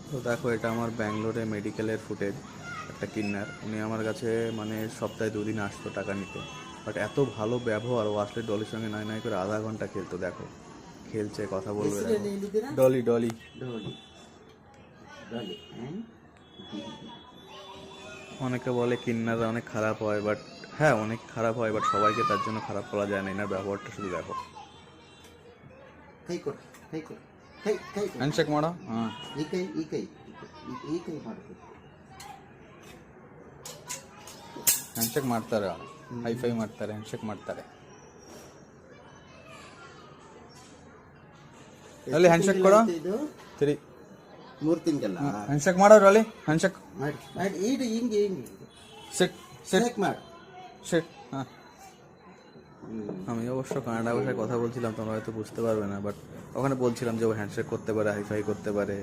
তো দেখো, এটা আমার ব্যাঙ্গালোরে মেডিকেলের ফুটেজ। একটা কিন্নার, উনি আমার কাছে মানে সপ্তাহে 2 দিন আসতো টাকা নিতে। বাট এত ভালো ব্যবহার, ও আসলে ডলির সঙ্গে নয় নয় করে আধা ঘন্টা খেলতো। দেখো খেলছে, কথা বলবে, ಹೆಸರು দেখো। ಹೇಳಿದ್ದೀರಾ? ডলি ডলি। ಡೋಲಿ ಡೋಲಿ অনেকে বলে কিন্নাররা অনেক খারাপ হয়, বাট হ্যাঁ অনেক খারাপ হয়, বাট সবাইকে তার জন্য খারাপ বলা যায় না। এনার ব্যবহারটা শুধু দেখো। ಕೈ ಕೊಡು, ಕೈ ಕೊಡು, ಕೈ ಕೈ ಕೊಡು. হ্যান্ডশেক মারো, হ্যাঁ। ಈ ಕೈ ಮಾಡಬೇಕು. ಹ್ಯಾಂಡ್ಶೇಕ್ ಮಾಡ್ತಾರೆ, ಹೈಫೈ ಮಾಡ್ತಾರೆ, ಹ್ಯಾಂಡ್ಶೇಕ್ ಮಾಡ್ತಾರೆ. ಅಲ್ಲಿ ಹ್ಯಾಂಡ್ಶೇಕ್ ಕೊಡು. ಇದು ತಿರಿ 3 ತಿಂಗಳ ಹ್ಯಾಂಡ್ಶೇಕ್ ಮಾಡೋರು ಅಲ್ಲಿ ಹ್ಯಾಂಡ್ಶೇಕ್. ಮಾಡಿ ಮಾಡಿ ಇದು ಹಿಂಗೆ ಹಿಂಗೆ সিট সিট চেক মার. সিট। হ্যাঁ, আমি অবশ্য কানাডা ভাষায় কথা বলছিলাম, তোমরা হয়তো বুঝতে পারবে না, বাট ওখানে বলছিলাম যে ও হ্যান্ডশেক করতে পারে, হাইফাই করতে পারে,